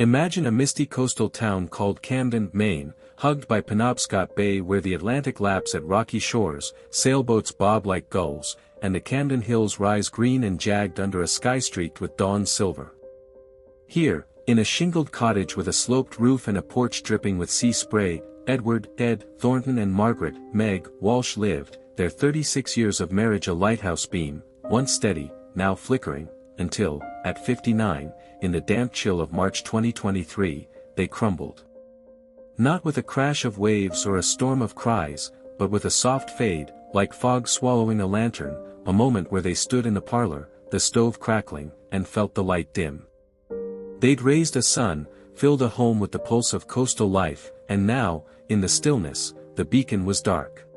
Imagine a misty coastal town called Camden, Maine, hugged by Penobscot Bay where the Atlantic laps at rocky shores, sailboats bob like gulls, and the Camden Hills rise green and jagged under a sky streaked with dawn's silver. Here, in a shingled cottage with a sloped roof and a porch dripping with sea spray, Edward, Ed, Thornton and Margaret, Meg, Walsh lived, their 36 years of marriage a lighthouse beam, once steady, now flickering, until, at 59, in the damp chill of March 2023, they crumbled. Not with a crash of waves or a storm of cries, but with a soft fade, like fog swallowing a lantern, a moment where they stood in the parlor, the stove crackling, and felt the light dim. They'd raised a son, filled a home with the pulse of coastal life, and now, in the stillness, the beacon was dark.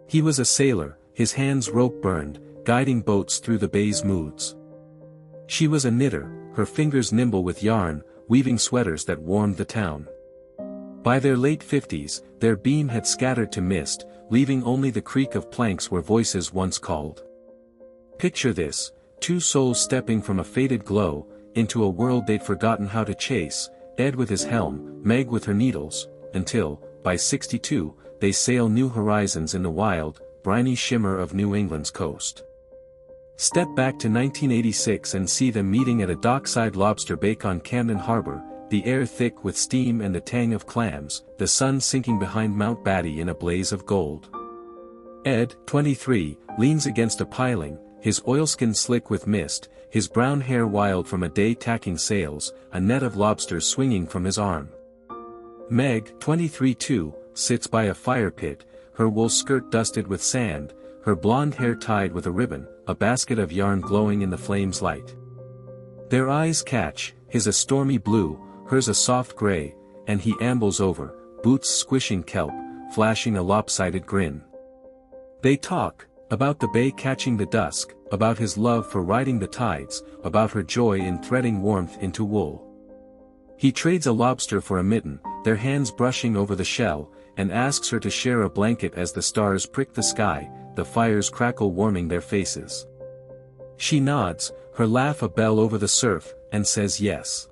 He was a sailor, his hands rope-burned, guiding boats through the bay's moods. She was a knitter, her fingers nimble with yarn, weaving sweaters that warmed the town. By their late 50s, their beam had scattered to mist, leaving only the creak of planks where voices once called. Picture this, two souls stepping from a faded glow, into a world they'd forgotten how to chase, Ed with his helm, Meg with her needles, until, by 62, they sail new horizons in the wild, briny shimmer of New England's coast. Step back to 1986 and see them meeting at a dockside lobster bake on Camden Harbor, the air thick with steam and the tang of clams, the sun sinking behind Mount Batty in a blaze of gold. Ed, 23, leans against a piling, his oilskin slick with mist, his brown hair wild from a day tacking sails, a net of lobsters swinging from his arm. Meg, 23 too, sits by a fire pit, her wool skirt dusted with sand, her blonde hair tied with a ribbon, a basket of yarn glowing in the flames' light. Their eyes catch, his a stormy blue, hers a soft gray, and he ambles over, boots squishing kelp, flashing a lopsided grin. They talk, about the bay catching the dusk, about his love for riding the tides, about her joy in threading warmth into wool. He trades a lobster for a mitten, their hands brushing over the shell, and asks her to share a blanket as the stars prick the sky, the fires crackle warming their faces. She nods, her laugh a bell over the surf, and says yes.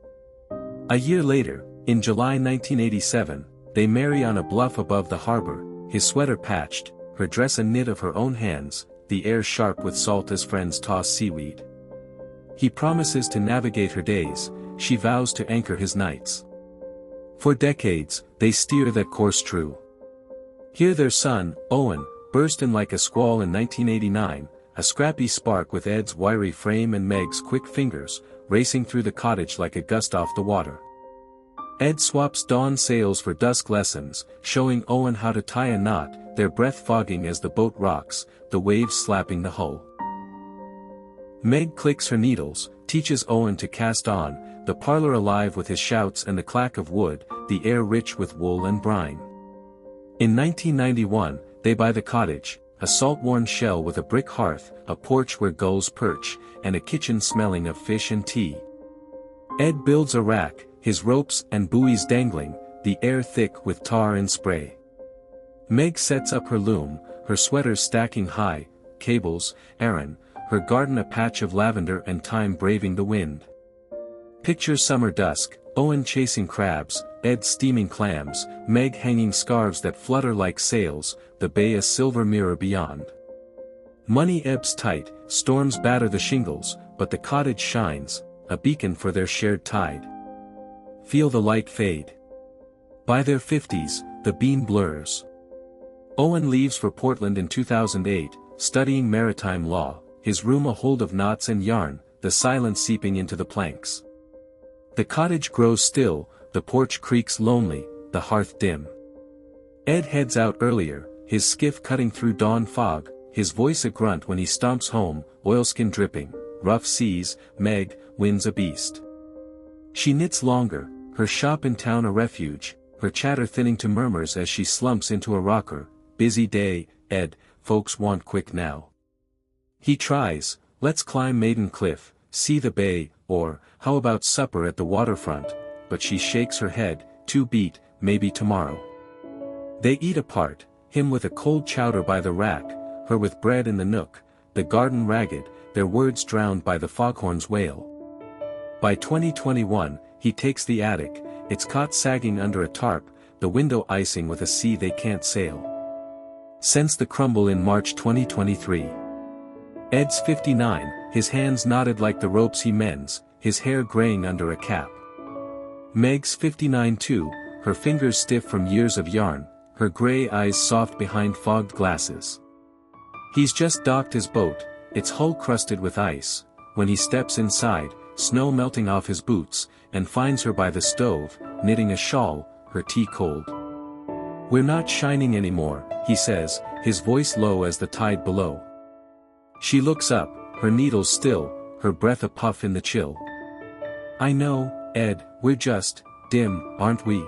A year later, in July 1987, they marry on a bluff above the harbor, his sweater patched, her dress a knit of her own hands, the air sharp with salt as friends toss seaweed. He promises to navigate her days, she vows to anchor his nights. For decades, they steer that course true. Here their son, Owen, burst in like a squall in 1989, a scrappy spark with Ed's wiry frame and Meg's quick fingers, racing through the cottage like a gust off the water. Ed swaps dawn sails for dusk lessons, showing Owen how to tie a knot, their breath fogging as the boat rocks, the waves slapping the hull. Meg clicks her needles, teaches Owen to cast on, the parlor alive with his shouts and the clack of wood, the air rich with wool and brine. In 1991, they buy the cottage, a salt-worn shell with a brick hearth, a porch where gulls perch, and a kitchen smelling of fish and tea. Ed builds a rack, his ropes and buoys dangling, the air thick with tar and spray. Meg sets up her loom, her sweaters stacking high, cables, Aaron, her garden a patch of lavender and thyme braving the wind. Picture summer dusk, Owen chasing crabs, Ed steaming clams, Meg hanging scarves that flutter like sails, the bay a silver mirror beyond. Money ebbs tight, storms batter the shingles, but the cottage shines, a beacon for their shared tide. Feel the light fade. By their 50s, the beam blurs. Owen leaves for Portland in 2008, studying maritime law, his room a hold of knots and yarn, the silence seeping into the planks. The cottage grows still, the porch creaks lonely, the hearth dim. Ed heads out earlier, his skiff cutting through dawn fog, his voice a grunt when he stomps home, oilskin dripping, rough seas, Meg, wins a beast. She knits longer, her shop in town a refuge, her chatter thinning to murmurs as she slumps into a rocker, busy day, Ed, folks want quick now. He tries, let's climb Maiden Cliff, see the bay, or, how about supper at the waterfront, but she shakes her head, too beat, maybe tomorrow. They eat apart, him with a cold chowder by the rack, her with bread in the nook, the garden ragged, their words drowned by the foghorn's wail. By 2021, he takes the attic, it's caught sagging under a tarp, the window icing with a sea they can't sail. Since the crumble in March 2023. Ed's 59, his hands knotted like the ropes he mends, his hair graying under a cap. Meg's 59 too, her fingers stiff from years of yarn, her gray eyes soft behind fogged glasses. He's just docked his boat, its hull crusted with ice, when he steps inside, snow melting off his boots, and finds her by the stove, knitting a shawl, her tea cold. "We're not shining anymore," he says, his voice low as the tide below. She looks up, her needles still, her breath a puff in the chill. "I know, Ed, we're just dim, aren't we?"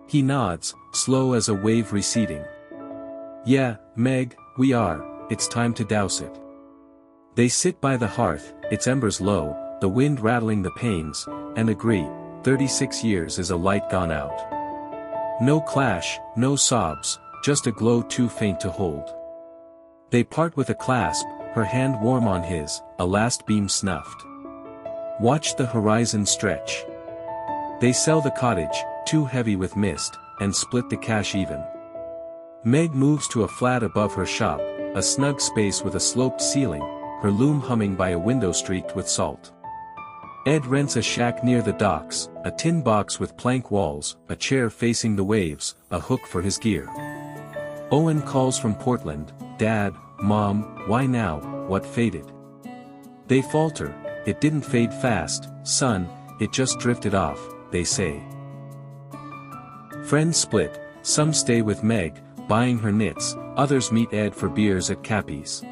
He nods, slow as a wave receding. "Yeah, Meg, we are, it's time to douse it." They sit by the hearth, its embers low, the wind rattling the panes, and agree, 36 years is a light gone out. No clash, no sobs, just a glow too faint to hold. They part with a clasp, her hand warm on his, a last beam snuffed. Watch the horizon stretch. They sell the cottage, too heavy with mist, and split the cash even. Meg moves to a flat above her shop, a snug space with a sloped ceiling, her loom humming by a window streaked with salt. Ed rents a shack near the docks, a tin box with plank walls, a chair facing the waves, a hook for his gear. Owen calls from Portland, "Dad, Mom, why now, what faded?" They falter, "It didn't fade fast, son, it just drifted off," they say. Friends split, some stay with Meg, buying her knits, others meet Ed for beers at Cappy's.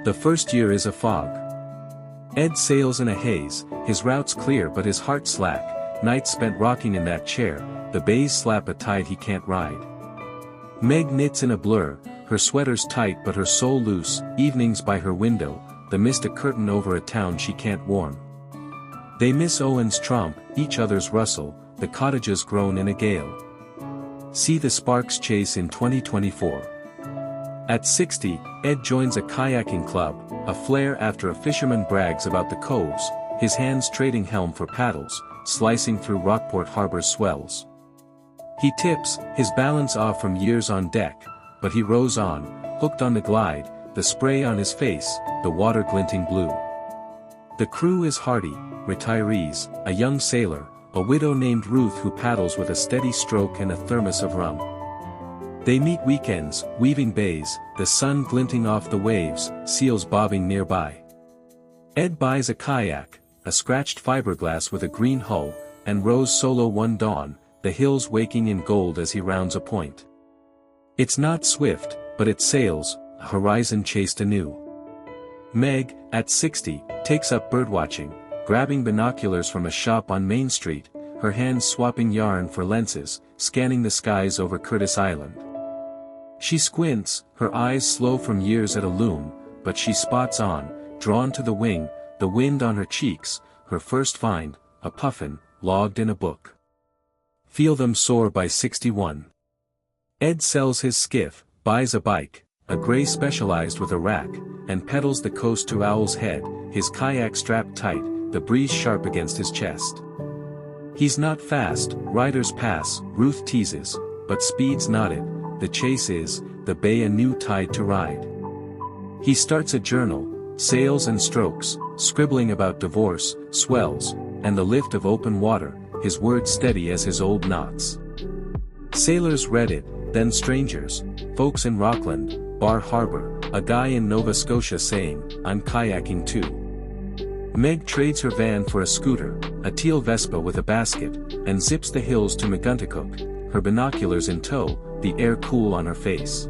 The first year is a fog. Ed sails in a haze, his route's clear but his heart slack, nights spent rocking in that chair, the bays slap a tide he can't ride. Meg knits in a blur, her sweater's tight but her soul loose, evenings by her window, the mist a curtain over a town she can't warm. They miss Owen's tromp, each other's rustle, the cottages groan in a gale. See the sparks chase in 2024. At 60, Ed joins a kayaking club, a flare after a fisherman brags about the coves, his hands trading helm for paddles, slicing through Rockport Harbor's swells. He tips, his balance off from years on deck, but he rows on, hooked on the glide, the spray on his face, the water glinting blue. The crew is hardy, retirees, a young sailor, a widow named Ruth who paddles with a steady stroke and a thermos of rum. They meet weekends, weaving bays, the sun glinting off the waves, seals bobbing nearby. Ed buys a kayak, a scratched fiberglass with a green hull, and rows solo one dawn, the hills waking in gold as he rounds a point. It's not swift, but it sails, a horizon chased anew. Meg, at 60, takes up birdwatching, grabbing binoculars from a shop on Main Street, her hands swapping yarn for lenses, scanning the skies over Curtis Island. She squints, her eyes slow from years at a loom, but she spots on, drawn to the wing, the wind on her cheeks, her first find, a puffin, logged in a book. Feel them soar by 61. Ed sells his skiff, buys a bike, a gray Specialized with a rack, and pedals the coast to Owl's Head, his kayak strapped tight, the breeze sharp against his chest. He's not fast, riders pass, Ruth teases, but speed's not it, the chase is, the bay a new tide to ride. He starts a journal, sails and strokes, scribbling about divorce, swells, and the lift of open water, his words steady as his old knots. Sailors read it, then strangers, folks in Rockland, Bar Harbor, a guy in Nova Scotia saying, "I'm kayaking too." Meg trades her van for a scooter, a teal Vespa with a basket, and zips the hills to McGuntacook, her binoculars in tow, the air cool on her face.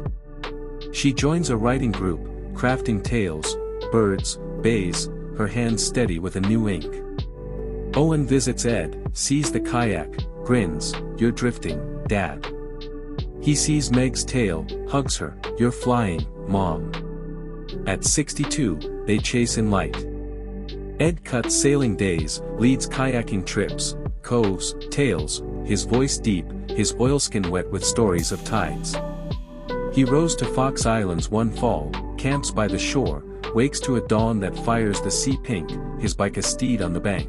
She joins a writing group, crafting tales, birds, bays, her hands steady with a new ink. Owen visits Ed, sees the kayak, grins, "You're drifting, Dad." He sees Meg's tail, hugs her, "You're flying, Mom." At 62, they chase in light. Ed cuts sailing days, leads kayaking trips, coves, tales, his voice deep, his oilskin wet with stories of tides. He rows to Fox Islands one fall, camps by the shore, wakes to a dawn that fires the sea pink, his bike a steed on the bank.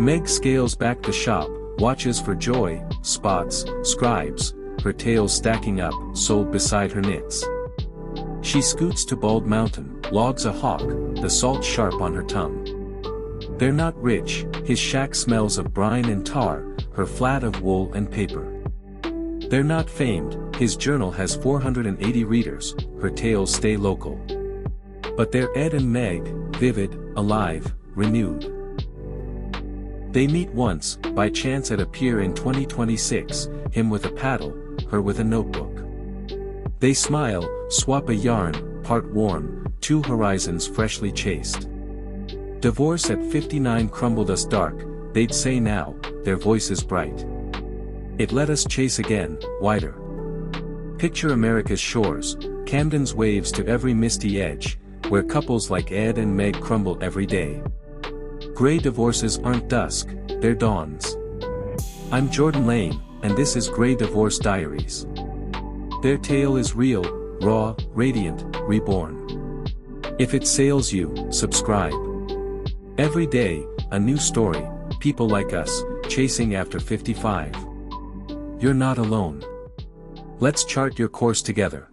Meg scales back the shop, watches for Joy, spots, scribes, her tail stacking up, sold beside her knits. She scoots to Bald Mountain, logs a hawk, the salt sharp on her tongue. They're not rich, his shack smells of brine and tar, her flat of wool and paper. They're not famed, his journal has 480 readers, her tales stay local. But they're Ed and Meg, vivid, alive, renewed. They meet once, by chance at a pier in 2026, him with a paddle, her with a notebook. They smile, swap a yarn, part warm, two horizons freshly chased. Divorce at 59 crumbled us dark, they'd say now, their voices bright. It let us chase again, wider. Picture America's shores, Camden's waves to every misty edge, where couples like Ed and Meg crumble every day. Gray divorces aren't dusk, they're dawns. I'm Jordan Lane, and this is Gray Divorce Diaries. Their tale is real, raw, radiant, reborn. If it sails you, subscribe. Every day, a new story, people like us, chasing after 55. You're not alone. Let's chart your course together.